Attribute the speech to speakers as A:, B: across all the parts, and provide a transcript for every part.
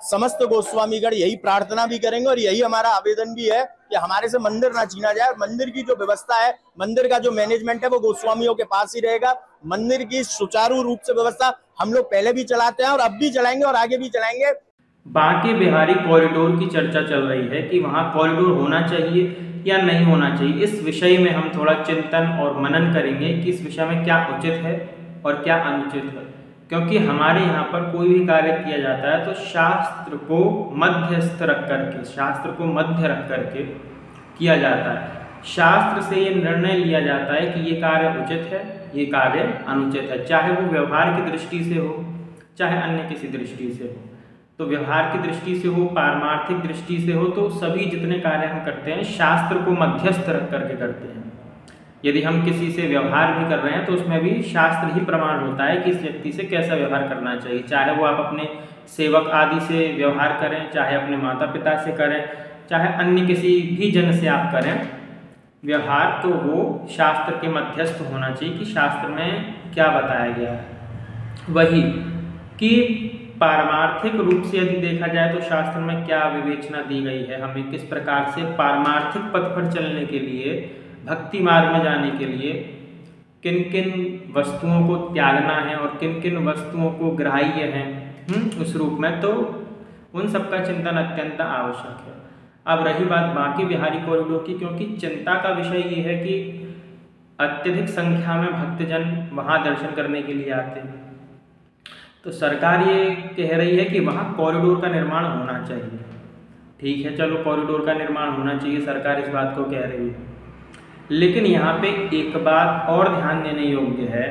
A: समस्त गोस्वामीगण यही प्रार्थना भी करेंगे और यही हमारा आवेदन भी है कि हमारे से मंदिर ना छीना जाए। मंदिर की जो व्यवस्था है, मंदिर का जो मैनेजमेंट है वो गोस्वामियों के पास ही रहेगा। मंदिर की सुचारू रूप से व्यवस्था हम लोग पहले भी चलाते हैं और अब भी चलाएंगे और आगे भी चलाएंगे।
B: बांके बिहारी कॉरिडोर की चर्चा चल रही है कि वहाँ कॉरिडोर होना चाहिए या नहीं होना चाहिए। इस विषय में हम थोड़ा चिंतन और मनन करेंगे कि इस विषय में क्या उचित है और क्या अनुचित है, क्योंकि हमारे यहाँ पर कोई भी कार्य किया जाता है तो शास्त्र को मध्यस्थ रख करके, शास्त्र को मध्य रख करके किया जाता है। शास्त्र से ये निर्णय लिया जाता है कि ये कार्य उचित है, ये कार्य अनुचित है, चाहे वो व्यवहार की दृष्टि से हो, चाहे अन्य किसी दृष्टि से हो। तो व्यवहार की दृष्टि से हो, पारमार्थिक दृष्टि से हो, तो सभी जितने कार्य हम करते हैं शास्त्र को मध्यस्थ रख करके करते हैं। यदि हम किसी से व्यवहार भी कर रहे हैं तो उसमें भी शास्त्र ही प्रमाण होता है कि इस व्यक्ति से कैसा व्यवहार करना चाहिए, चाहे वो आप अपने सेवक आदि से व्यवहार करें, चाहे अपने माता पिता से करें, चाहे अन्य किसी भी जन से आप करें व्यवहार, तो वो शास्त्र के मध्यस्थ होना चाहिए कि शास्त्र में क्या बताया गया है। वही कि पारमार्थिक रूप से यदि देखा जाए तो शास्त्र में क्या विवेचना दी गई है, हमें किस प्रकार से पारमार्थिक पथ पर चलने के लिए, भक्ति मार्ग में जाने के लिए किन किन वस्तुओं को त्यागना है और किन किन वस्तुओं को ग्राह्य है उस रूप में, तो उन सबका चिंतन अत्यंत आवश्यक है। अब रही बात बांके बिहारी कॉरिडोर की, क्योंकि चिंता का विषय ये है कि अत्यधिक संख्या में भक्तजन वहाँ दर्शन करने के लिए आते हैं, तो सरकार ये कह रही है कि वहाँ कॉरिडोर का निर्माण होना चाहिए। ठीक है, चलो कॉरिडोर का निर्माण होना चाहिए, सरकार इस बात को कह रही है, लेकिन यहाँ पे एक बात और ध्यान देने योग्य है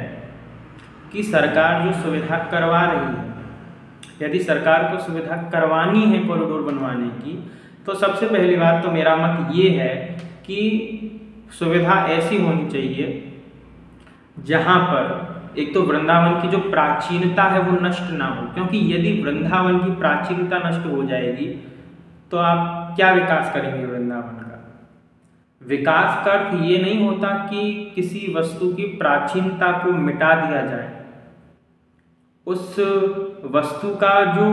B: कि सरकार जो सुविधा करवा रही है, यदि सरकार को सुविधा करवानी है कॉरिडोर बनवाने की, तो सबसे पहली बात तो मेरा मत ये है कि सुविधा ऐसी होनी चाहिए जहाँ पर एक तो वृंदावन की जो प्राचीनता है वो नष्ट ना हो, क्योंकि यदि वृंदावन की प्राचीनता नष्ट हो जाएगी तो आप क्या विकास करेंगे वृंदावन का। विकास का अर्थ ये नहीं होता कि किसी वस्तु की प्राचीनता को मिटा दिया जाए, उस वस्तु का जो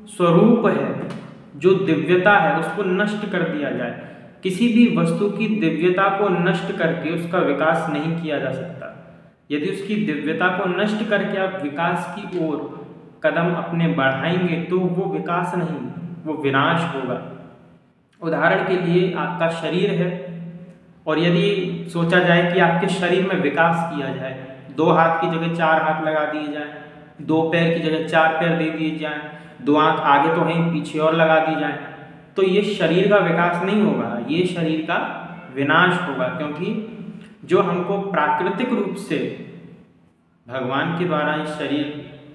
B: स्वरूप है, जो दिव्यता है, उसको नष्ट कर दिया जाए। किसी भी वस्तु की दिव्यता को नष्ट करके उसका विकास नहीं किया जा सकता। यदि उसकी दिव्यता को नष्ट करके आप विकास की ओर कदम अपने बढ़ाएंगे तो वो विकास नहीं, वो विनाश होगा। उदाहरण के लिए आपका शरीर है और यदि सोचा जाए कि आपके शरीर में विकास किया जाए, 2 हाथ की जगह 4 हाथ लगा दिए जाए, 2 पैर की जगह 4 पैर दे दिए जाएं, 2 आँख आगे तो हैं पीछे और लगा दी जाए, तो ये शरीर का विकास नहीं होगा, ये शरीर का विनाश होगा। क्योंकि जो हमको प्राकृतिक रूप से भगवान के द्वारा इस शरीर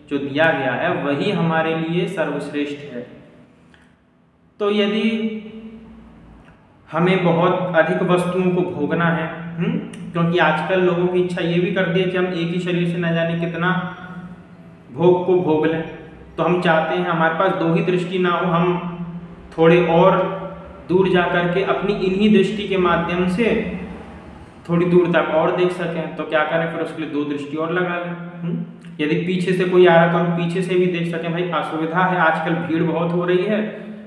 B: जो दिया गया है वही हमारे लिए सर्वश्रेष्ठ है। तो यदि हमें बहुत अधिक वस्तुओं को भोगना है, क्योंकि आजकल लोगों की इच्छा ये भी करती है कि हम एक ही शरीर से न जाने कितना भोग को भोग लें, तो हम चाहते हैं हमारे पास 2 ही दृष्टि ना हो, हम थोड़े और दूर जा कर के अपनी इन्हीं दृष्टि के माध्यम से थोड़ी दूर तक और देख सकें। तो क्या करें, फिर उसके लिए 2 दृष्टि और लगा लें। यदि पीछे से कोई आ रहा तो हम पीछे से भी देख सकें। भाई असुविधा है, आजकल भीड़ बहुत हो रही है,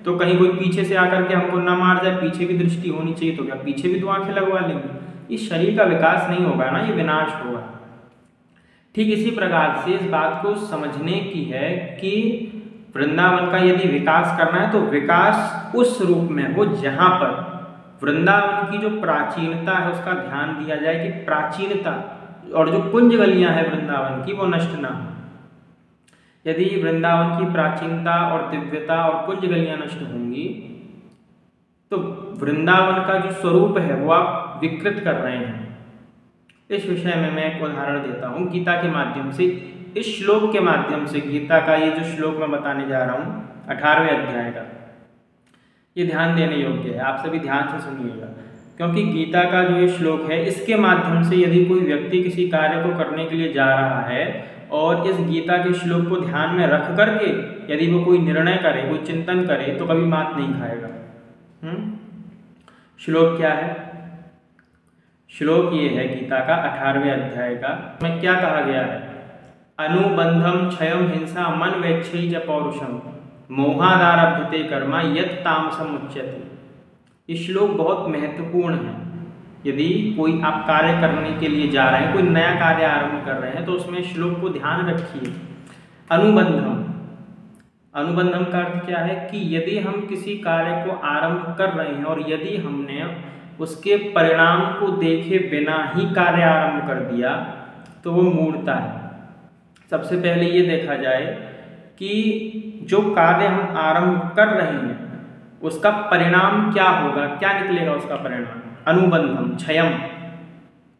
B: तो कहीं कोई पीछे से आकर के हमको ना मार जाए, पीछे भी दृष्टि होनी चाहिए, तो क्या पीछे भी 2 आंखें लगवा लेंगे। इस शरीर का विकास नहीं होगा ना, ये विनाश होगा। ठीक इसी प्रकार से इस बात को समझने की है कि वृंदावन का यदि विकास करना है तो विकास उस रूप में हो जहाँ पर वृंदावन की जो प्राचीनता है उसका ध्यान दिया जाए कि प्राचीनता और जो कुंज गलियां हैं वृंदावन की वो नष्ट ना हो। यदि वृंदावन की प्राचीनता और दिव्यता और कुंज गलियां नष्ट होंगी तो वृंदावन का जो स्वरूप है वो आप विकृत कर रहे हैं। इस विषय में मैं एक उदाहरण देता हूँ गीता के माध्यम से, इस श्लोक के माध्यम से। गीता का ये जो श्लोक मैं बताने जा रहा हूँ 18वें अध्याय का, ये ध्यान देने योग्य है, आप सभी ध्यान से सुनिएगा, क्योंकि गीता का जो ये श्लोक है इसके माध्यम से यदि कोई व्यक्ति किसी कार्य को करने के लिए जा रहा है और इस गीता के श्लोक को ध्यान में रख करके यदि वो कोई निर्णय करे, कोई चिंतन करे, तो कभी मात नहीं खाएगा। श्लोक क्या है? श्लोक ये है गीता का 18वें अध्याय का, में क्या कहा गया है? अनुबंधम क्षयम हिंसा मन वेक्षई च पौरुषम मोहादारभ्यते कर्मा यत् तामसम उच्यते। ये श्लोक बहुत महत्वपूर्ण है। यदि कोई आप कार्य करने के लिए जा रहे हैं, कोई नया कार्य आरंभ कर रहे हैं, तो उसमें श्लोक को ध्यान रखिए। अनुबंधम, अनुबंधम का अर्थ क्या है कि यदि हम किसी कार्य को आरंभ कर रहे हैं और यदि हमने उसके परिणाम को देखे बिना ही कार्य आरंभ कर दिया तो वो मूढ़ता है। सबसे पहले ये देखा जाए कि जो कार्य हम आरंभ कर रहे हैं उसका परिणाम क्या होगा, क्या निकलेगा उसका परिणाम। अनुबंधम क्षयम,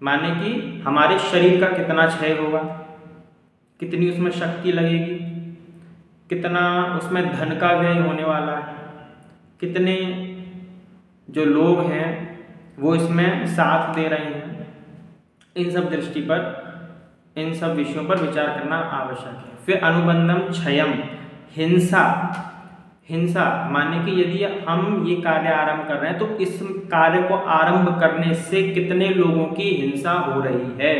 B: माने कि हमारे शरीर का कितना क्षय होगा, कितनी उसमें शक्ति लगेगी, कितना उसमें धन का व्यय होने वाला है, कितने जो लोग हैं वो इसमें साथ दे रहे हैं। इन सब दृष्टि पर, इन सब विषयों पर विचार करना आवश्यक है। फिर अनुबंधम क्षयम, हिंसा, हिंसा माने कि यदि हम ये कार्य आरंभ कर रहे हैं तो इस कार्य को आरंभ करने से कितने लोगों की हिंसा हो रही है।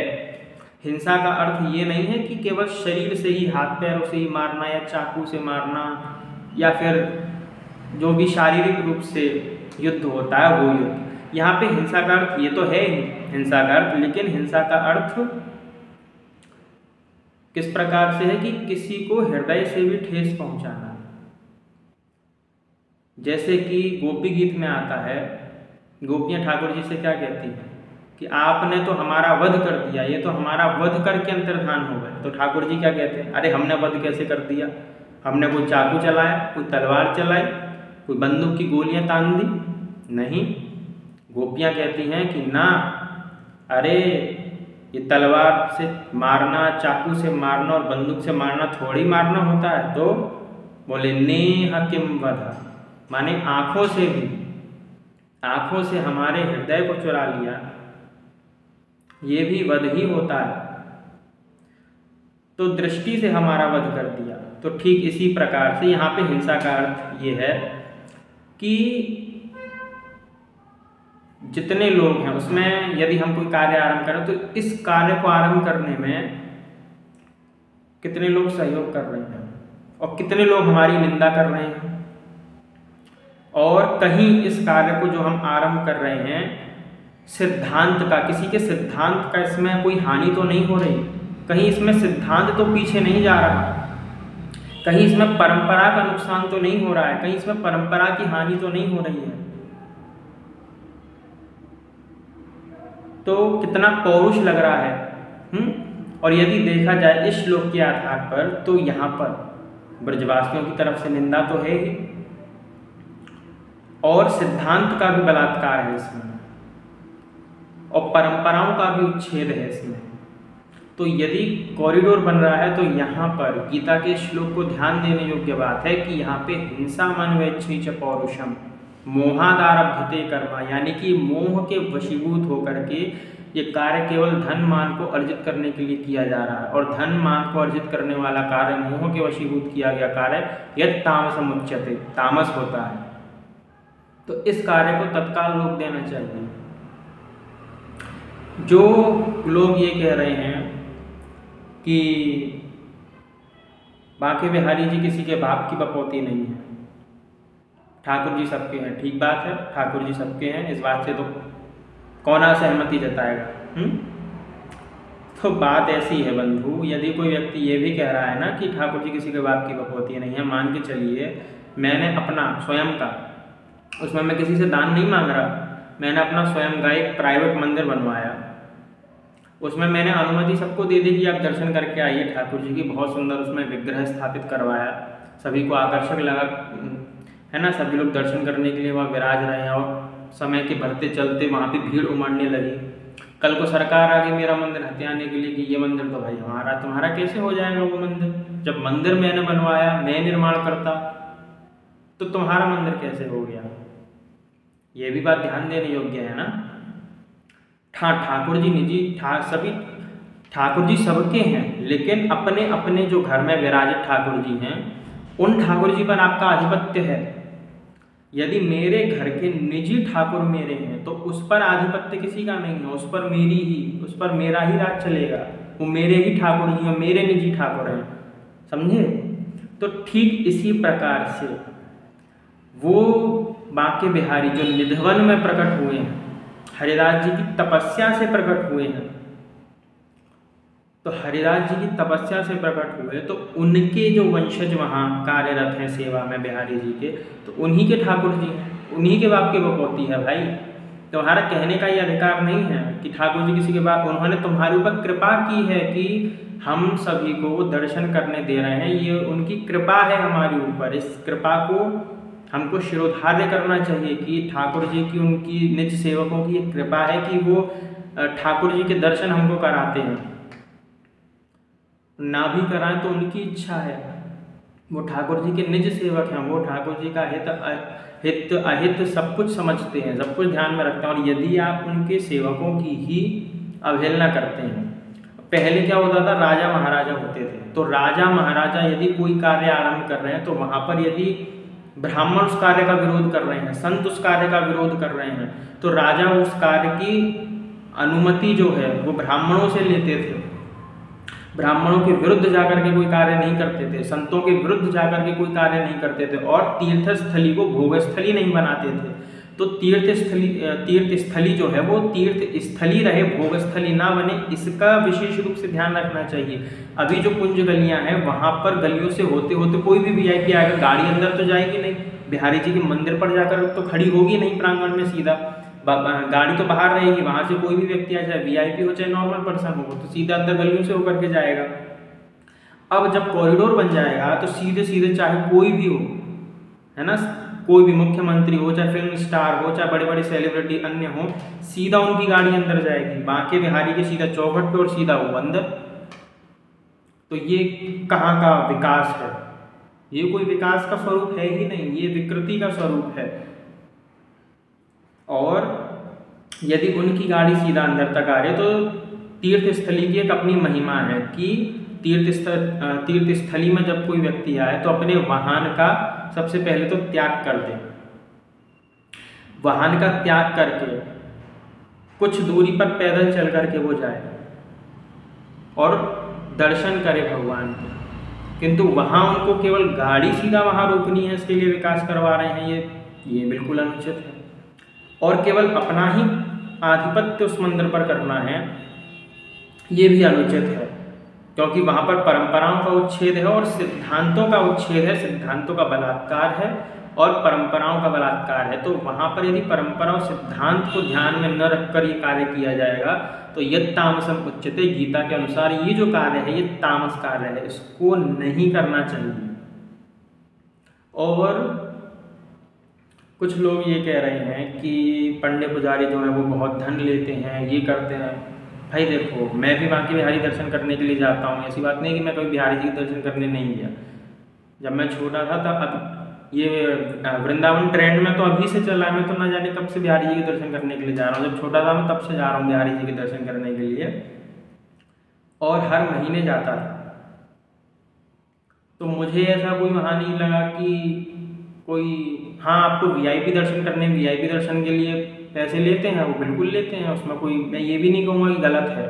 B: हिंसा का अर्थ ये नहीं है कि केवल शरीर से ही, हाथ पैरों से ही मारना या चाकू से मारना या फिर जो भी शारीरिक रूप से युद्ध होता है वो युद्ध। यहाँ पे हिंसा का अर्थ ये तो है ही हिंसा का अर्थ, लेकिन हिंसा का अर्थ किस प्रकार से है कि किसी को हृदय से भी ठेस पहुंचाना। जैसे कि गोपी गीत में आता है, गोपियाँ ठाकुर जी से क्या कहती हैं कि आपने तो हमारा वध कर दिया, ये तो हमारा वध करके अंतर्धान हो गए। तो ठाकुर जी क्या कहते हैं, अरे हमने वध कैसे कर दिया, हमने कोई चाकू चलाया, कोई तलवार चलाई, कोई बंदूक की गोलियां तान दी, नहीं। गोपियाँ कहती हैं कि ना, अरे ये तलवार से मारना, चाकू से मारना और बंदूक से मारना थोड़ी मारना होता है। तो बोले नेह किम वधा, माने आँखों से भी, आँखों से हमारे हृदय को चुरा लिया, ये भी वध ही होता है। तो दृष्टि से हमारा वध कर दिया। तो ठीक इसी प्रकार से यहाँ पे हिंसा का अर्थ ये है कि जितने लोग हैं उसमें यदि हम कोई कार्य आरंभ करें तो इस कार्य को आरंभ करने में कितने लोग सहयोग कर रहे हैं और कितने लोग हमारी निंदा कर रहे हैं, और कहीं इस कार्य को जो हम आरंभ कर रहे हैं सिद्धांत का, किसी के सिद्धांत का इसमें कोई हानि तो नहीं हो रही, कहीं इसमें सिद्धांत तो पीछे नहीं जा रहा, कहीं इसमें परंपरा का नुकसान तो नहीं हो रहा है, कहीं इसमें परंपरा की हानि तो नहीं हो रही है। तो कितना पौरुष लग रहा है। और यदि देखा जाए इस श्लोक के आधार पर तो यहाँ पर ब्रजवासियों की तरफ से निंदा तो है ही और सिद्धांत का भी बलात्कार है इसमें और परंपराओं का भी उच्छेद है इसमें। तो यदि कॉरिडोर बन रहा है तो यहाँ पर गीता के श्लोक को ध्यान देने योग्य बात है कि यहाँ पे हिंसा मन वेच्छी च पौरुषम मोहादारभ्यते कर्मा, यानी कि मोह के वशीभूत होकर के ये कार्य केवल धन मान को अर्जित करने के लिए किया जा रहा है, और धन मान को अर्जित करने वाला कार्य, मोह के वशीभूत किया गया कार्य यत् तामसम उच्यते, तामस होता है। तो इस कार्य को तत्काल रोक देना चाहिए। जो लोग ये कह रहे हैं कि बांके बिहारी जी किसी के बाप की बपौती नहीं है, ठाकुर जी सबके हैं, ठीक बात है, ठाकुर जी सबके हैं, इस बात से तो कौन असहमति जताएगा। तो बात ऐसी है बंधु, यदि कोई व्यक्ति ये भी कह रहा है ना कि ठाकुर जी किसी के बाप की बपौती नहीं है, मान के चलिए मैंने अपना स्वयं का, उसमें मैं किसी से दान नहीं मांग रहा, मैंने अपना स्वयं का एक प्राइवेट मंदिर बनवाया, उसमें मैंने अनुमति सबको दे दी कि आप दर्शन करके आइए ठाकुर जी की, बहुत सुंदर उसमें विग्रह स्थापित करवाया, सभी को आकर्षक लगा है ना, सभी लोग दर्शन करने के लिए वहाँ विराज रहे हैं और समय के बढ़ते चलते वहाँ पे भीड़ उमड़ने लगी। कल को सरकार आ गई मेरा मंदिर हथियाने के लिए कि ये मंदिर तो भाई हमारा, तुम्हारा कैसे हो जाएगा वो मंदिर, जब मंदिर मैंने बनवाया, मैं निर्माण करता, तो तुम्हारा मंदिर कैसे हो गया। ये भी बात ध्यान देने योग्य है ना। ठाकुर जी निजी सभी ठाकुर जी सबके हैं, लेकिन अपने अपने जो घर में विराजित ठाकुर जी हैं उन ठाकुर जी पर आपका आधिपत्य है। यदि मेरे घर के निजी ठाकुर मेरे हैं तो उस पर आधिपत्य किसी का नहीं है, उस पर मेरा ही राज चलेगा, वो मेरे ही ठाकुर जी हैं, मेरे निजी ठाकुर हैं, समझे। तो ठीक इसी प्रकार से वो बांके बिहारी जो निधिवन में प्रकट हुए हैं, हरिदास जी की तपस्या से प्रकट हुए हैं, तो हरिदास जी की तपस्या से प्रकट हुए तो उनके जो वंशज वहाँ कार्यरत हैं सेवा में बिहारी जी के, तो उन्हीं के ठाकुर जी हैं, उन्हीं के बाप के बपौती है भाई। तुम्हारा कहने का ये अधिकार नहीं है कि ठाकुर जी किसी के बाप, उन्होंने तुम्हारे ऊपर कृपा की है कि हम सभी को दर्शन करने दे रहे हैं, ये उनकी कृपा है हमारे ऊपर। इस कृपा को हमको शिरोधार्य करना चाहिए कि ठाकुर जी की, उनकी निज सेवकों की एक कृपा है कि वो ठाकुर जी के दर्शन हमको कराते हैं, ना भी कराएं तो उनकी इच्छा है। वो ठाकुर जी के निज सेवक हैं, वो ठाकुर जी का हित अहित सब कुछ समझते हैं, सब कुछ ध्यान में रखते हैं। और यदि आप उनके सेवकों की ही अवहेलना करते हैं, पहले क्या होता था, राजा महाराजा होते थे, तो राजा महाराजा यदि कोई कार्य आरंभ कर रहे हैं तो वहाँ पर यदि ब्राह्मण उस कार्य का विरोध कर रहे हैं, संत उस कार्य का विरोध कर रहे हैं, तो राजा उस कार्य की अनुमति जो है वो ब्राह्मणों से लेते थे। ब्राह्मणों के विरुद्ध जाकर के कोई कार्य नहीं करते थे, संतों के विरुद्ध जाकर के कोई कार्य नहीं करते थे, और तीर्थस्थली को भोगस्थली नहीं बनाते थे। तो तीर्थस्थली जो है वो तीर्थस्थली रहे, भोगस्थली ना बने, इसका विशेष रूप से ध्यान रखना चाहिए। अभी जो कुंज गलियां हैं वहाँ पर गलियों से होते होते कोई भी वीआईपी आएगा, गाड़ी अंदर तो जाएगी नहीं, बिहारी जी के मंदिर पर जाकर तो खड़ी होगी नहीं प्रांगण में, सीधा गाड़ी तो बाहर रहेगी, वहाँ से कोई भी व्यक्ति आ, चाहे वीआईपी हो चाहे नॉर्मल पर्सन हो, तो सीधा अंदर गलियों से होकर के जाएगा। अब जब कॉरिडोर बन जाएगा तो सीधे सीधे चाहे कोई भी हो, है ना, कोई भी मुख्यमंत्री हो, चाहे फिल्म स्टार हो, चाहे बड़े बड़े सेलिब्रिटी अन्य हो, सीधा उनकी गाड़ी अंदर जाएगी, बांके बिहारी के सीधा चौखट पे और सीधा वो अंदर। तो ये कहाँ का विकास है? ये कोई विकास का स्वरूप है ही नहीं, ये विकृति का स्वरूप है। और यदि उनकी गाड़ी सीधा अंदर तक आ रही है तो तीर्थस्थली की एक अपनी महिमा है कि तीर्थस्थली में जब कोई व्यक्ति आए तो अपने वाहन का सबसे पहले तो त्याग कर दे, वाहन का त्याग करके कुछ दूरी पर पैदल चल करके वो जाए और दर्शन करे भगवान के। किंतु वहाँ उनको केवल गाड़ी सीधा वहाँ रोकनी है, इसके लिए विकास करवा रहे हैं, ये बिल्कुल अनुचित है। और केवल अपना ही आधिपत्य उस मंदिर पर करना है, ये भी अनुचित है, क्योंकि वहाँ पर परंपराओं का उच्छेद है और सिद्धांतों का उच्छेद है, सिद्धांतों का बलात्कार है और परंपराओं का बलात्कार है। तो वहाँ पर यदि परंपरा और सिद्धांत को ध्यान में न रखकर ये कार्य किया जाएगा तो यत् तामसम उच्यते, गीता के अनुसार ये जो कार्य है ये तामस कार्य है, इसको नहीं करना चाहिए। और कुछ लोग ये कह रहे हैं कि पंडित पुजारी जो है वो बहुत धन लेते हैं, ये करते हैं। भाई देखो, मैं भी बांके बिहारी दर्शन करने के लिए जाता हूँ, ऐसी बात नहीं कि मैं कभी बिहारी जी के दर्शन करने नहीं गया। जब मैं छोटा था तब, अब ये वृंदावन ट्रेंड में तो अभी से चला है, मैं तो ना जाने कब से बिहारी जी के दर्शन करने के लिए जा रहा हूँ। जब छोटा था मैं तब से जा रहा हूँ बिहारी जी के दर्शन करने के लिए, और हर महीने जाता था। तो मुझे ऐसा कोई वहाँ नहीं लगा कि कोई, हाँ आपको वीआईपी दर्शन करने, वीआईपी दर्शन के लिए पैसे लेते हैं, वो बिल्कुल लेते हैं, उसमें कोई, मैं ये भी नहीं कहूँगा कि गलत है।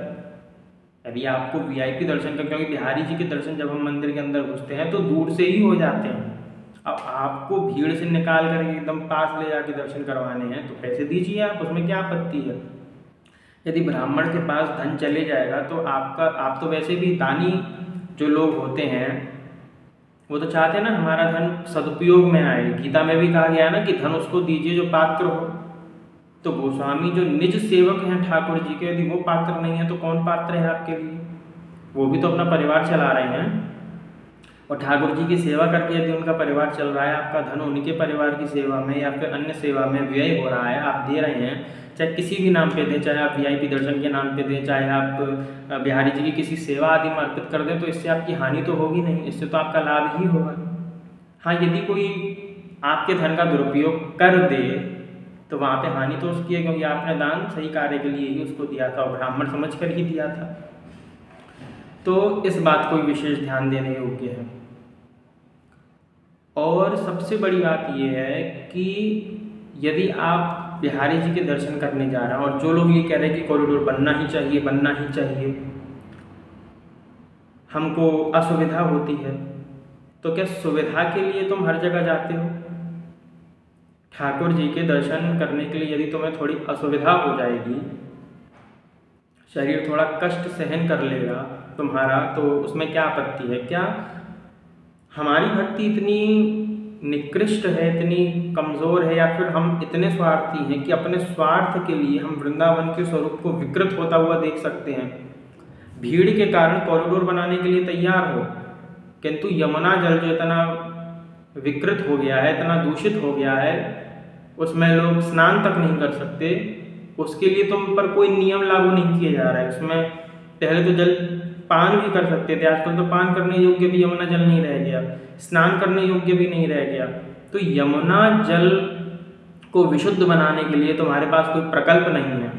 B: यदि आपको वीआईपी दर्शन कर, क्योंकि बिहारी जी के दर्शन जब हम मंदिर के अंदर घुसते हैं तो दूर से ही हो जाते हैं। अब आपको भीड़ से निकाल कर एकदम पास ले जाके दर्शन करवाने हैं तो पैसे दीजिए आप, उसमें क्या आपत्ति है। यदि ब्राह्मण के पास धन चले जाएगा तो आप तो वैसे भी दानी जो लोग होते हैं वो तो चाहते हैं ना हमारा धन सदुपयोग में आए। गीता में भी कहा गया है ना कि धन उसको दीजिए जो पात्र हो। तो गोस्वामी जो निज सेवक हैं ठाकुर जी के, यदि वो पात्र नहीं है तो कौन पात्र है आपके लिए? वो भी तो अपना परिवार चला रहे हैं, और ठाकुर जी की सेवा करके यदि उनका परिवार चल रहा है, आपका धन उनके परिवार की सेवा में या फिर अन्य सेवा में व्यय हो रहा है, आप दे रहे हैं, चाहे किसी भी नाम पे दें, चाहे आप वीआईपी दर्शन के नाम पे दें, चाहे आप बिहारी जी की किसी सेवा आदि में अर्पित कर दें, तो इससे आपकी हानि तो होगी नहीं, इससे तो आपका लाभ ही होगा। हाँ, यदि कोई आपके धन का दुरुपयोग कर दे तो वहाँ पे हानि तो उसकी है, क्योंकि आपने दान सही कार्य के लिए ही उसको दिया था और ब्राह्मण समझ कर ही दिया था। तो इस बात को विशेष ध्यान देने योग्य है। और सबसे बड़ी बात यह है कि यदि आप बिहारी जी के दर्शन करने जा रहे हैं और जो लोग ये कह रहे हैं कि कॉरिडोर बनना ही चाहिए, बनना ही चाहिए, हमको असुविधा होती है, तो क्या सुविधा के लिए तुम हर जगह जाते हो? ठाकुर जी के दर्शन करने के लिए यदि तुम्हें थोड़ी असुविधा हो जाएगी, शरीर थोड़ा कष्ट सहन कर लेगा तुम्हारा, तो उसमें क्या आपत्ति है? क्या हमारी भक्ति इतनी निकृष्ट है, इतनी कमज़ोर है, या फिर हम इतने स्वार्थी हैं कि अपने स्वार्थ के लिए हम वृंदावन के स्वरूप को विकृत होता हुआ देख सकते हैं? भीड़ के कारण कॉरिडोर बनाने के लिए तैयार हो, किंतु यमुना जल जो इतना विकृत हो गया है, इतना दूषित हो गया है, उसमें लोग स्नान तक नहीं कर सकते, उसके लिए तुम पर कोई नियम लागू नहीं किया जा रहा है। उसमें पहले तो जल पान भी कर सकते थे, आजकल तो पान करने योग्य भी यमुना जल नहीं रह गया, स्नान करने योग्य भी नहीं रह गया। तो यमुना जल को विशुद्ध बनाने के लिए तुम्हारे पास कोई प्रकल्प नहीं है,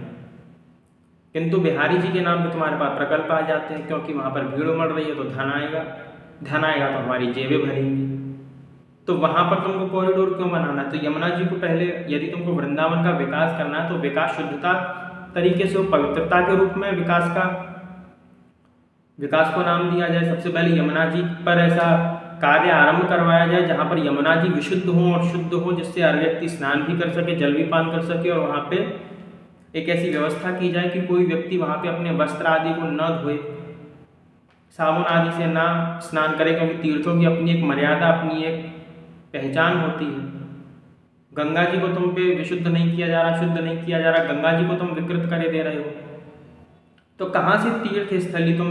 B: किंतु बिहारी जी के नाम पे तुम्हारे पास प्रकल्प आ जाते हैं, क्योंकि वहाँ पर भीड़ उमड़ रही है तो धन आएगा, धन आएगा तो हमारी जेबें भरेंगी। तो वहाँ पर तुमको कॉरिडोर क्यों बनाना है? तो यमुना जी को पहले यदि तुमको वृंदावन का विकास करना है तो विकास शुद्धता तरीके से, पवित्रता के रूप में विकास को नाम दिया जाए। सबसे पहले यमुना जी पर ऐसा कार्य आरंभ करवाया जाए जहाँ पर यमुना जी विशुद्ध हों और शुद्ध हों, जिससे हर व्यक्ति स्नान भी कर सके, जल भी पान कर सके, और वहाँ पे एक ऐसी व्यवस्था की जाए कि कोई व्यक्ति वहाँ पे अपने वस्त्र आदि को न धोए, साबुन आदि से ना स्नान करे, क्योंकि तीर्थों की अपनी एक मर्यादा, अपनी एक पहचान होती है। गंगा जी को तुम पे विशुद्ध नहीं किया जा रहा, शुद्ध नहीं किया जा रहा, गंगा जी को तुम विकृत करे दे रहे हो। तो कहाँ से तीर्थ स्थली तुम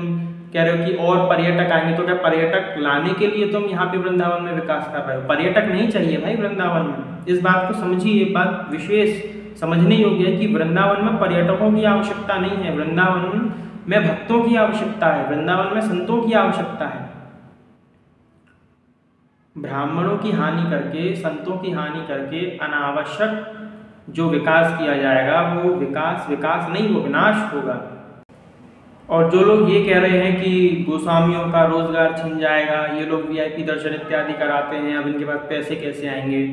B: कह रहे हो कि और पर्यटक आएंगे? तो क्या पर्यटक लाने के लिए तुम यहाँ पे वृंदावन में विकास कर रहे हो? पर्यटक नहीं चाहिए भाई वृंदावन में, इस बात को समझिए। ये बात विशेष समझने योग्य है कि वृंदावन में पर्यटकों की आवश्यकता नहीं है, वृंदावन में भक्तों की आवश्यकता है, वृंदावन में संतों की आवश्यकता है। ब्राह्मणों की हानि करके, संतों की हानि करके अनावश्यक जो विकास किया जाएगा वो विकास नहीं, वो विनाश होगा। और जो लोग ये कह रहे हैं कि गोस्वामियों का रोजगार छिन जाएगा, ये लोग वीआईपी दर्शन इत्यादि कराते हैं, अब इनके पास पैसे कैसे आएंगे?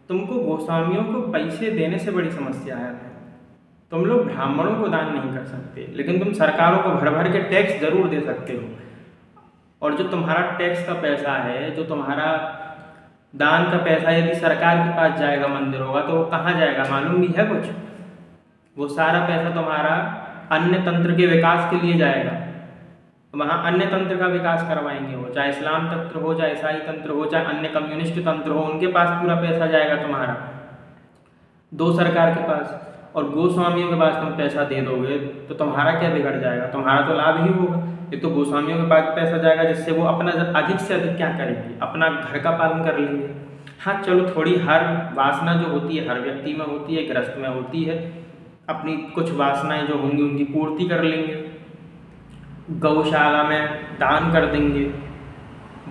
B: तुमको गोस्वामियों को पैसे देने से बड़ी समस्या है। तुम लोग ब्राह्मणों को दान नहीं कर सकते, लेकिन तुम सरकारों को भर भर के टैक्स जरूर दे सकते हो। और जो तुम्हारा टैक्स का पैसा है, जो तुम्हारा दान का पैसा यदि सरकार के पास जाएगा, मंदिर होगा, तो वो कहाँ जाएगा मालूम भी है कुछ? वो सारा पैसा तुम्हारा अन्य तंत्र के विकास के लिए जाएगा। वहाँ अन्य तंत्र का विकास करवाएंगे, वो चाहे इस्लाम तंत्र हो, चाहे ईसाई तंत्र हो, चाहे अन्य कम्युनिस्ट तंत्र हो, उनके पास पूरा पैसा जाएगा तुम्हारा, दो सरकार के पास। और गोस्वामियों के पास तुम पैसा दे दोगे तो तुम्हारा क्या बिगड़ जाएगा? तुम्हारा तो लाभ ही होगा। एक तो गोस्वामियों के पास पैसा जाएगा जिससे वो अपना अधिक से अधिक क्या करेंगे? अपना घर का पालन कर लेंगे। हाँ चलो, थोड़ी हर वासना जो होती है हर व्यक्ति में होती है, गृहस्थ में होती है, अपनी कुछ वासनाएं जो होंगी उनकी पूर्ति कर लेंगे, गौशाला में दान कर देंगे,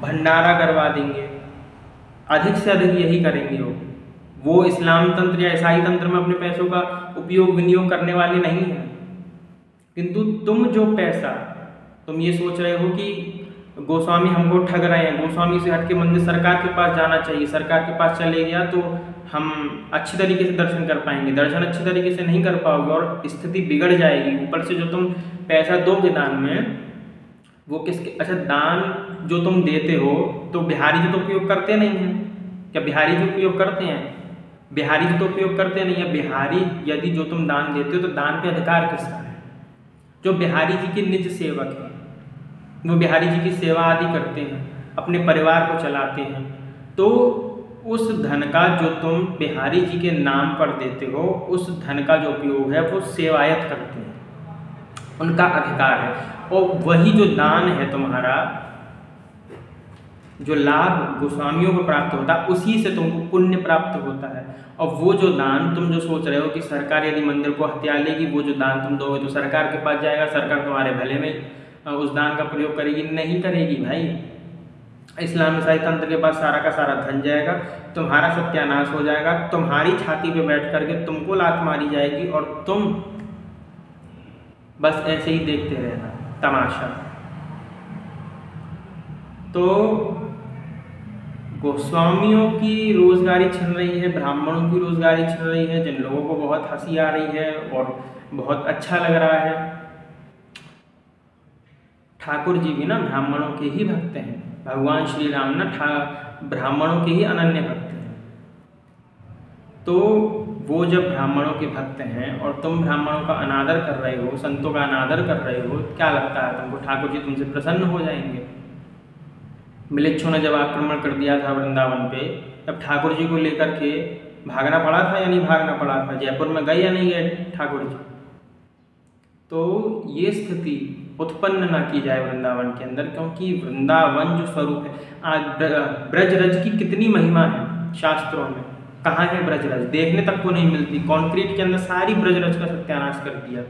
B: भंडारा करवा देंगे, अधिक से अधिक यही करेंगे। वो इस्लाम तंत्र या ईसाई तंत्र में अपने पैसों का उपयोग विनियोग करने वाले नहीं हैं। किंतु तुम जो पैसा, तुम ये सोच रहे हो कि गोस्वामी हमको ठग रहे हैं, गोस्वामी से हट के मंदिर सरकार के पास जाना चाहिए, सरकार के पास चले गया तो हम अच्छी तरीके से दर्शन कर पाएंगे। दर्शन अच्छी तरीके से नहीं कर पाओगे और स्थिति बिगड़ जाएगी। ऊपर से जो तुम पैसा दोगे दान में, वो किसके? अच्छा, दान जो तुम देते हो तो बिहारी जी तो उपयोग करते नहीं हैं क्या? बिहारी जी उपयोग करते हैं? बिहारी जी तो उपयोग करते नहीं है। बिहारी यदि जो तुम दान देते हो तो दान पे अधिकार किसका है? जो बिहारी जी के निज सेवक हैं, वो बिहारी जी की सेवा आदि करते हैं, अपने परिवार को चलाते हैं, तो उस धन का जो तुम बिहारी जी के नाम पर देते हो, उस धन का जो उपयोग है वो सेवायत करते हैं, उनका अधिकार है। और वही जो दान है तुम्हारा, जो लाभ गोस्वामियों को प्राप्त होता है, उसी से तुमको पुण्य प्राप्त होता है। और वो जो दान तुम जो सोच रहे हो कि सरकार यदि मंदिर को हत्या लेगी, वो जो दान तुम दोगे तो सरकार के पास जाएगा, सरकार तुम्हारे भले में उस दान का प्रयोग करेगी? नहीं करेगी भाई। इस्लाम ईसाई तंत्र के पास सारा का सारा धन जाएगा, तुम्हारा सत्यानाश हो जाएगा, तुम्हारी छाती पे बैठ करके तुमको लात मारी जाएगी और तुम बस ऐसे ही देखते रहना तमाशा। तो गोस्वामियों की रोजगारी छिन रही है, ब्राह्मणों की रोजगारी छिन रही है, जिन लोगों को बहुत हंसी आ रही है और बहुत अच्छा लग रहा है। ठाकुर जी भी ना ब्राह्मणों के ही भक्त हैं। भगवान श्री राम ना ब्राह्मणों के ही अनन्य भक्त हैं। तो वो जब ब्राह्मणों के भक्त हैं और तुम ब्राह्मणों का अनादर कर रहे हो, संतों का अनादर कर रहे हो, क्या लगता है तुमको ठाकुर जी तुमसे प्रसन्न हो जाएंगे? म्लेच्छों ने जब आक्रमण कर दिया था वृंदावन पे, तब ठाकुर जी को लेकर के भागना पड़ा था या नहीं भागना पड़ा था? जयपुर में गए या नहीं गए ठाकुर जी? तो ये स्थिति उत्पन्न ना की जाए वृंदावन के अंदर, क्योंकि वृंदावन जो स्वरूप है, आज ब्रजरज की कितनी महिमा है शास्त्रों में। कहाँ है ब्रजरज? देखने तक को नहीं मिलती। कंक्रीट के अंदर सारी ब्रजरज का सत्यानाश कर दिया।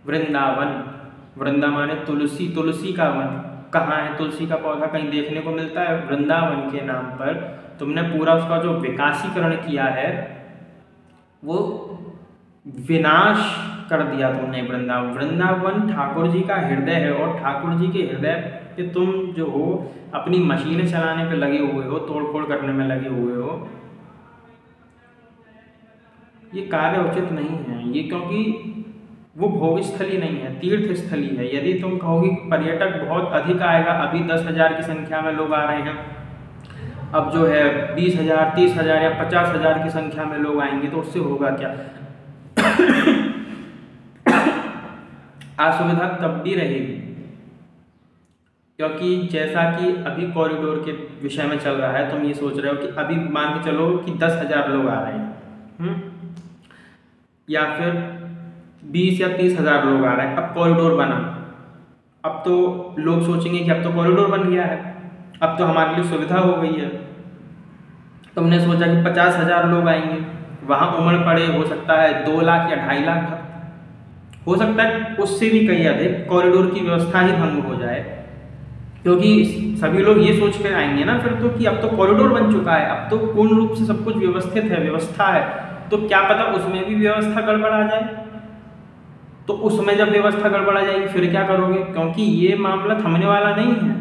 B: वृंदावन, वृंदा माने तुलसी, तुलसी का वन। कहाँ है तुलसी का पौधा? कहीं देखने को मिलता है? वृंदावन के नाम पर तुमने पूरा उसका जो विकासीकरण किया है, वो विनाश कर दिया तुमने वृंदावन। वृंदावन ठाकुर जी का हृदय है, और ठाकुर जी के हृदय पे तुम जो हो अपनी मशीनें चलाने पे लगे हुए हो, तोड़ फोड़ करने में लगे हुए हो। ये कार्य उचित नहीं है ये, क्योंकि वो भोग स्थली नहीं है, तीर्थ स्थली है। यदि तुम कहोगे पर्यटक बहुत अधिक आएगा, अभी 10,000 की संख्या में लोग आ रहे हैं, अब जो है 20,000, 30,000 या 50,000 की संख्या में लोग आएंगे, तो उससे होगा क्या? असुविधा तब भी रहेगी, क्योंकि जैसा कि अभी कॉरिडोर के विषय में चल रहा है, तुम ये सोच रहे हो कि अभी मान के चलो कि 10,000 लोग आ रहे हैं, या फिर 20 या 30,000 लोग आ रहे हैं। अब कॉरिडोर बना, अब तो लोग सोचेंगे कि अब तो कॉरिडोर बन गया है, अब तो हमारे लिए सुविधा हो गई है। तुमने सोचा कि 50,000 लोग आएंगे, वहाँ उमड़ पड़े, हो सकता है 2 लाख या 2.5 लाख भक्त, हो सकता है उससे भी कहीं अधिक, कॉरिडोर की व्यवस्था ही भंग हो जाए। क्योंकि सभी लोग ये सोच कर आएंगे ना फिर तो कि अब तो कॉरिडोर बन चुका है, अब तो पूर्ण रूप से सब कुछ व्यवस्थित है, व्यवस्था है, तो क्या पता उसमें भी व्यवस्था गड़बड़ आ जाए। तो उसमें जब व्यवस्था गड़बड़ा जाएगी फिर क्या करोगे? क्योंकि ये मामला थमने वाला नहीं है,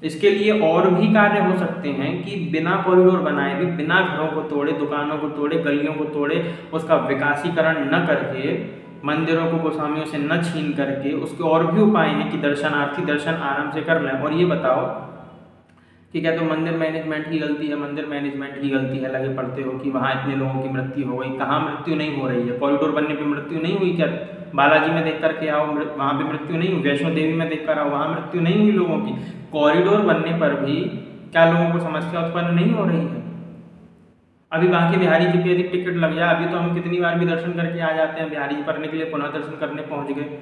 B: इसके लिए और भी कार्य हो सकते हैं कि बिना कॉरिडोर बनाए भी, बिना घरों को तोड़े, दुकानों को तोड़े, गलियों को तोड़े, उसका विकासीकरण न करके, मंदिरों को गोस्वामियों से न छीन करके, उसके और भी उपाय हैं कि दर्शनार्थी दर्शन आराम से कर लें। और ये बताओ कि क्या तो मंदिर मैनेजमेंट की गलती है, मंदिर मैनेजमेंट की गलती है, लगे पड़ते हो कि वहाँ इतने लोगों की मृत्यु हो गई। कहाँ मृत्यु नहीं हो रही है? कॉरिडोर बनने पे मृत्यु नहीं हुई क्या? बालाजी में देख करके आओ, वहाँ पे मृत्यु नहीं हुई। वैष्णो देवी में देख कर आओ, वहाँ मृत्यु नहीं हुई लोगों की। कॉरिडोर बनने पर भी क्या लोगों को समस्या उत्पन्न नहीं हो रही है? अभी बांके बिहारी जी पे यदि टिकट लग जाए, अभी तो हम कितनी बार भी दर्शन करके आ जाते हैं, बिहारी जी पढ़ने के लिए पुनः दर्शन करने पहुँच गए,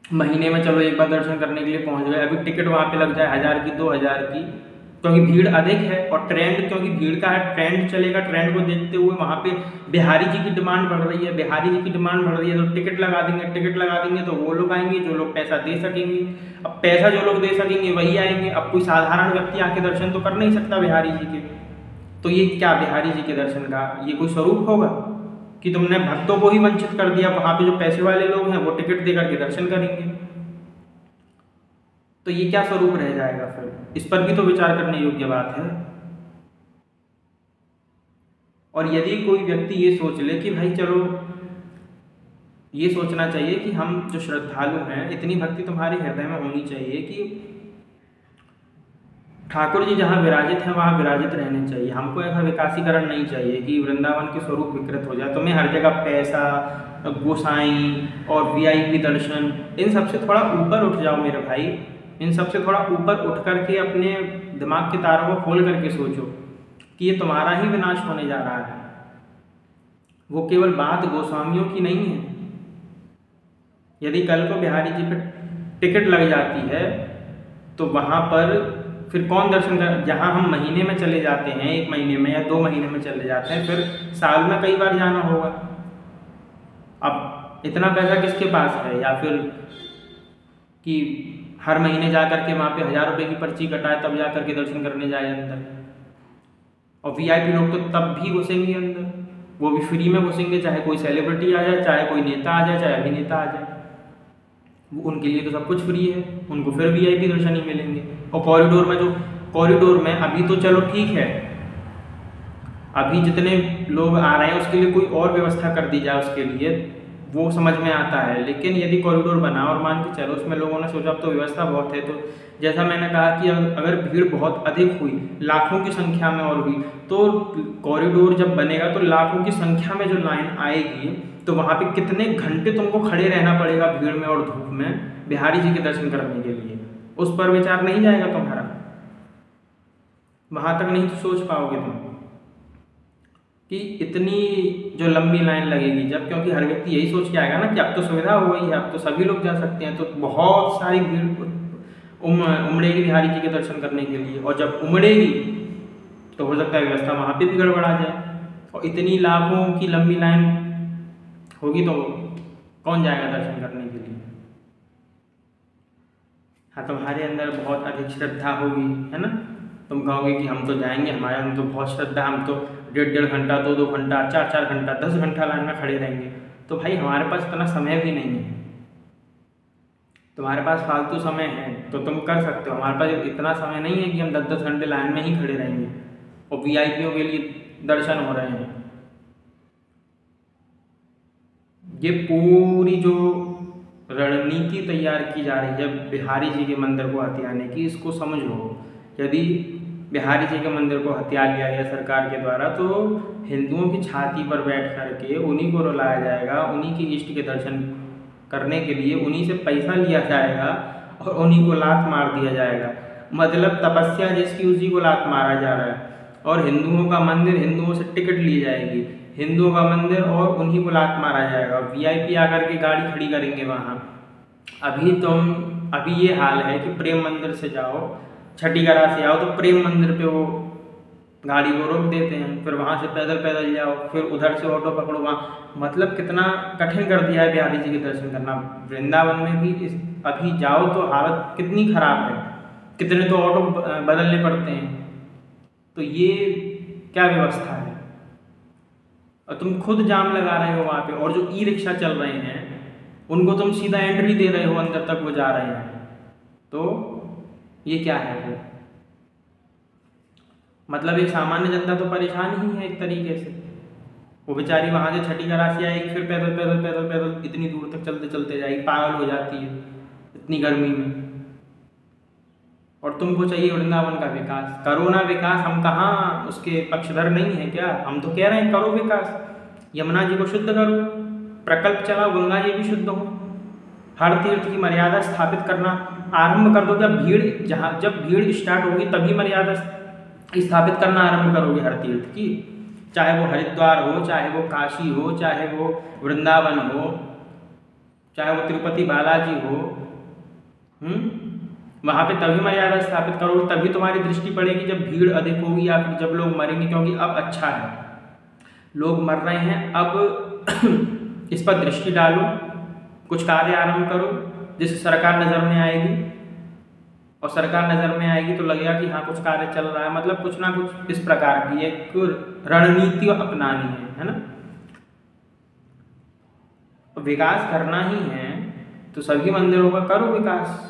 B: महीने में चलो एक बार दर्शन करने के लिए पहुँच गए। अभी टिकट वहाँ पे लग जाए 1000 की, 2000 की, क्योंकि भीड़ अधिक है। और ट्रेंड, क्योंकि भीड़ का है, ट्रेंड चलेगा, ट्रेंड को देखते हुए वहाँ पे बिहारी जी की डिमांड बढ़ रही है, बिहारी जी की डिमांड बढ़ रही है, तो टिकट लगा देंगे, टिकट लगा देंगे तो वो लोग आएंगे जो लोग पैसा दे सकेंगे। अब पैसा जो लोग दे सकेंगे वही आएंगे। अब कोई साधारण व्यक्ति आके दर्शन तो कर नहीं सकता बिहारी जी के, तो ये क्या बिहारी जी के दर्शन का ये कोई स्वरूप होगा कि तुमने भक्तों को ही वंचित कर दिया? वहाँ पे जो पैसे वाले लोग हैं वो टिकट दे करके दर्शन करेंगे, तो ये क्या स्वरूप रह जाएगा फिर? इस पर भी तो विचार करने योग्य बात है। और यदि कोई व्यक्ति ये सोच ले कि भाई चलो, ये सोचना चाहिए कि हम जो श्रद्धालु हैं, इतनी भक्ति तुम्हारे हृदय में होनी चाहिए कि ठाकुर जी जहाँ विराजित हैं वहाँ विराजित रहने चाहिए। हमको ऐसा विकासीकरण नहीं चाहिए कि वृंदावन के स्वरूप विकृत हो जाए। तुम्हें हर जगह पैसा, गोसाई और VIP दर्शन, इन सबसे थोड़ा ऊपर उठ जाओ मेरे भाई। इन सबसे थोड़ा ऊपर उठ करके अपने दिमाग के तारों को खोल करके सोचो कि ये तुम्हारा ही विनाश होने जा रहा है। वो केवल बात गोस्वामियों की नहीं है। यदि कल को बिहारी जी पर टिकट लग जाती है तो वहाँ पर फिर कौन दर्शन कर? जहाँ हम महीने में चले जाते हैं, 1 महीने में या 2 महीने में चले जाते हैं, फिर साल में कई बार जाना होगा। अब इतना पैसा किसके पास है? या फिर कि हर महीने जा कर के वहाँ पे 1000 रुपये की पर्ची कटाए तब जा करके दर्शन करने जाए अंदर। और VIP लोग तो तब भी घुसेंगे अंदर, वो भी फ्री में घुसेंगे, चाहे कोई सेलिब्रिटी आ जाए, चाहे कोई नेता आ जाए, चाहे अभिनेता आ जाए, उनके लिए तो सब कुछ फ्री है, उनको फिर VIP दर्शन ही मिलेंगे। और कॉरिडोर में अभी तो चलो ठीक है, अभी जितने लोग आ रहे हैं उसके लिए कोई और व्यवस्था कर दी जाए, उसके लिए वो समझ में आता है। लेकिन यदि कॉरिडोर बना और मान के चलो उसमें लोगों ने सोचा अब तो व्यवस्था बहुत है, तो जैसा मैंने कहा कि अगर भीड़ बहुत अधिक हुई, लाखों की संख्या में और हुई, तो कॉरिडोर जब बनेगा तो लाखों की संख्या में जो लाइन आएगी तो वहाँ पे कितने घंटे तुमको खड़े रहना पड़ेगा भीड़ में और धूप में बिहारी जी के दर्शन करने के लिए। उस पर विचार नहीं जाएगा तुम्हारा, वहाँ तक नहीं तो सोच पाओगे तुम कि इतनी जो लंबी लाइन लगेगी जब, क्योंकि हर व्यक्ति यही सोच के आएगा ना कि अब तो सुविधा हो गई है, अब तो सभी लोग जा सकते हैं, तो बहुत सारी भीड़ उमड़ेगी बिहारी जी के दर्शन करने के लिए। और जब उमड़ेगी तो हो सकता है व्यवस्था वहाँ पे भी गड़बड़ा जाए, और इतनी लाखों की लंबी लाइन होगी तो कौन जाएगा दर्शन करने के लिए। हाँ, तुम्हारे अंदर बहुत अधिक श्रद्धा होगी, है ना, तुम कहोगे कि हम तो जाएंगे, हमारे अंदर तो बहुत श्रद्धा, हम तो 1.5 घंटा 2 घंटा 4 घंटा 10 घंटा लाइन में खड़े रहेंगे। तो भाई हमारे पास इतना समय भी नहीं है, तुम्हारे पास फालतू समय है तो तुम कर सकते हो, हमारे पास इतना समय नहीं है कि हम 10 घंटे लाइन में ही खड़े रहेंगे और वीआईपीओ के लिए दर्शन हो रहे हैं। ये पूरी जो रणनीति तैयार की जा रही है बिहारी जी के मंदिर को हथियाने की, इसको समझो। यदि बिहारी जी के मंदिर को हथिया लिया गया सरकार के द्वारा तो हिंदुओं की छाती पर बैठ करके उन्हीं को रुलाया जाएगा, उन्हीं के इष्ट के दर्शन करने के लिए उन्हीं से पैसा लिया जाएगा और उन्हीं को लात मार दिया जाएगा। मतलब तपस्या जिसकी उसी को लात मारा जा रहा है, और हिंदुओं का मंदिर, हिंदुओं से टिकट ली जाएगी, हिंदुओं का मंदिर और उन्हीं को लात मारा जाएगा। वीआईपी आकर के गाड़ी खड़ी करेंगे वहाँ। अभी ये हाल है कि प्रेम मंदिर से जाओ, छठीगढ़ा से आओ तो प्रेम मंदिर पे वो गाड़ी को रोक देते हैं, फिर वहाँ से पैदल जाओ, फिर उधर से ऑटो पकड़ो वहाँ। मतलब कितना कठिन कर दिया है बिहारी जी के दर्शन करना। वृंदावन में भी अभी जाओ तो हालत कितनी खराब है, कितने तो ऑटो बदलने पड़ते हैं। तो ये क्या व्यवस्था है, और तुम खुद जाम लगा रहे हो वहाँ पे, और जो ई रिक्शा चल रहे हैं उनको तुम सीधा एंट्री दे रहे हो, अंदर तक वो जा रहे हैं। तो ये क्या है फिर? मतलब एक सामान्य जनता तो परेशान ही है एक तरीके से। वो बेचारी वहाँ से छठीगढ़ा से आएगी, फिर पैदल इतनी दूर तक चलते जाएगी, पागल हो जाती है इतनी गर्मी में। और तुमको चाहिए वृंदावन का विकास, करो ना विकास। हम कहाँ उसके पक्षधर नहीं है क्या? हम तो कह रहे हैं करो विकास, यमुना जी को शुद्ध करो, प्रकल्प चलाओ, गंगा जी भी शुद्ध हो, हर तीर्थ की मर्यादा स्थापित करना आरंभ कर दो। जब भीड़ स्टार्ट होगी तभी मर्यादा स्थापित करना आरंभ करोगे हर तीर्थ की, चाहे वो हरिद्वार हो, चाहे वो काशी हो, चाहे वो वृंदावन हो, चाहे वो तिरुपति बालाजी हो। वहाँ पे तभी मर्यादा स्थापित करोगे, तभी तुम्हारी दृष्टि पड़ेगी जब भीड़ अधिक होगी या फिर जब लोग मरेंगे। क्योंकि अब अच्छा है, लोग मर रहे हैं, अब इस पर दृष्टि डालो, कुछ कार्य आरंभ करो जिससे सरकार नज़र में आएगी, और सरकार नज़र में आएगी तो लगेगा कि हाँ कुछ कार्य चल रहा है। मतलब कुछ ना कुछ इस प्रकार की एक रणनीति अपनानी है ना। विकास करना ही है तो सभी मंदिरों का करो विकास।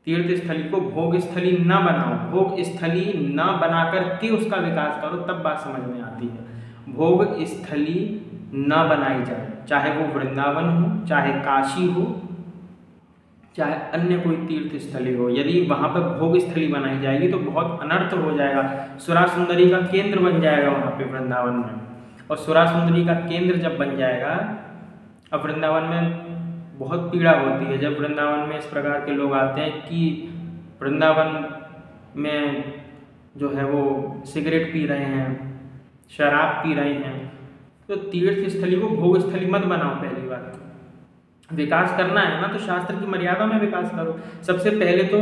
B: तीर्थ स्थली को भोग स्थली न बनाओ, भोग स्थली न बनाकर के उसका विकास करो, तब बात समझ में आती है। भोग स्थली न बनाई जाए, चाहे वो वृंदावन हो, चाहे काशी हो, चाहे अन्य कोई तीर्थ स्थली हो। यदि वहाँ पर भोग स्थली बनाई जाएगी तो बहुत अनर्थ हो जाएगा। सुरा सुंदरी का केंद्र बन जाएगा वहाँ पे वृंदावन में, और सुरा सुंदरी का केंद्र जब बन जाएगा, अब वृंदावन में बहुत पीड़ा होती है जब वृंदावन में इस प्रकार के लोग आते हैं कि वृंदावन में जो है वो सिगरेट पी रहे हैं, शराब पी रहे हैं। तो तीर्थ स्थली को भोग स्थली मत बनाओ। पहली बात, विकास करना है ना तो शास्त्र की मर्यादा में विकास करो। सबसे पहले तो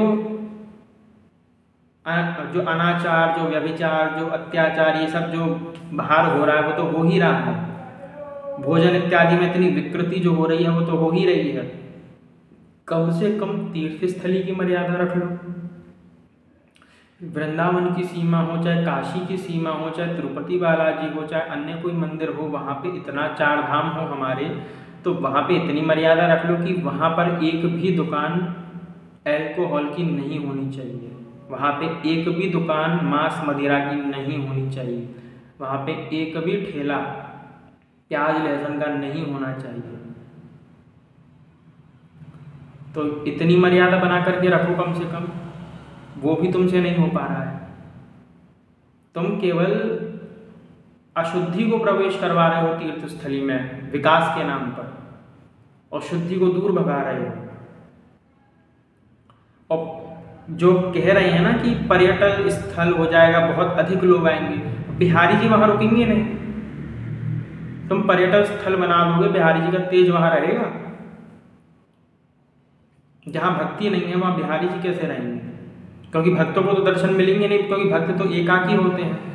B: जो अनाचार, जो व्यभिचार, जो अत्याचार, ये सब जो बाहर हो रहा है वो तो हो ही रहा है। भोजन इत्यादि में इतनी विकृति जो हो रही है वो तो हो ही रही है। कम से कम तीर्थ स्थली की मर्यादा रख लो। वृंदावन की सीमा हो, चाहे काशी की सीमा हो, चाहे तिरुपति बालाजी हो, चाहे अन्य कोई मंदिर हो, वहाँ पे इतना 4 धाम हो हमारे, तो वहाँ पे इतनी मर्यादा रख लो कि वहाँ पर एक भी दुकान अल्कोहल की नहीं होनी चाहिए, वहाँ पे एक भी दुकान मांस मदिरा की नहीं होनी चाहिए, वहाँ पे एक भी ठेला प्याज लहसुन का नहीं होना चाहिए। तो इतनी मर्यादा बना करके रखो कम से कम, वो भी तुमसे नहीं हो पा रहा है। तुम केवल अशुद्धि को प्रवेश करवा रहे हो तीर्थ स्थली में विकास के नाम पर, और शुद्धि को दूर भगा रहे हो। और जो कह रहे हैं ना कि पर्यटन स्थल हो जाएगा, बहुत अधिक लोग आएंगे, बिहारी जी वहां रुकेंगे नहीं। तुम पर्यटन स्थल बना दोगे, बिहारी जी का तेज वहां रहेगा? जहां भक्ति नहीं है वहां बिहारी जी कैसे रहेंगे? क्योंकि भक्तों को तो दर्शन मिलेंगे नहीं, क्योंकि भक्त तो एकाकी होते हैं।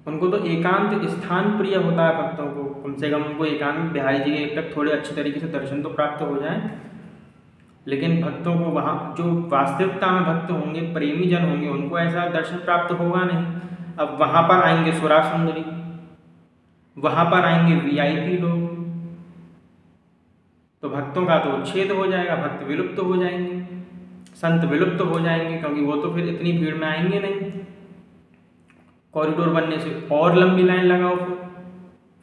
B: उनको तो एकांत स्थान प्रिय होता है भक्तों को। कम से कम उनको एकांत बिहारी जी के तक थोड़े अच्छे तरीके से दर्शन तो प्राप्त हो जाए। लेकिन भक्तों को वहाँ जो वास्तविकता में भक्त होंगे, प्रेमी जन होंगे, उनको ऐसा दर्शन प्राप्त होगा नहीं। अब वहाँ पर आएंगे सुरा सुंदरी, वहाँ पर आएंगे VIP लोग, तो भक्तों का तो उच्छेद हो जाएगा, भक्त विलुप्त हो जाएंगे, संत विलुप्त हो जाएंगे, क्योंकि वो तो फिर इतनी भीड़ में आएंगे नहीं। कॉरिडोर बनने से और लंबी लाइन लगाओ,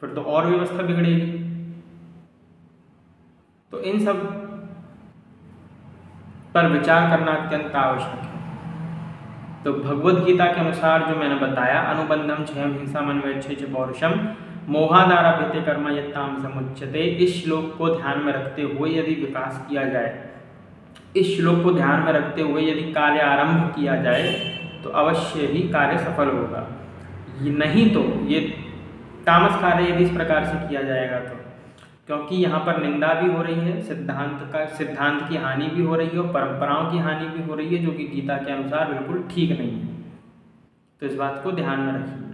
B: फिर तो और व्यवस्था बिगड़ेगी। तो इन सब पर विचार करना अत्यंत आवश्यक है। तो भगवद गीता के अनुसार जो मैंने बताया, अनुबंधम क्षयम हिंसा मन वैच्छेच पौरुषम मोहादारभ्यते कर्म यत्ताम समुच्यते, इस श्लोक को ध्यान में रखते हुए यदि विकास किया जाए, इस श्लोक को ध्यान में रखते हुए यदि कार्य आरंभ किया जाए तो अवश्य ही कार्य सफल होगा। नहीं तो ये तामस कार्य यदि इस प्रकार से किया जाएगा तो, क्योंकि यहाँ पर निंदा भी हो रही है, सिद्धांत की हानि भी हो रही है, और परंपराओं की हानि भी हो रही है, जो कि गीता के अनुसार बिल्कुल ठीक नहीं है। तो इस बात को ध्यान में रखिए।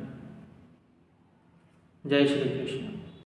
B: जय श्री कृष्ण।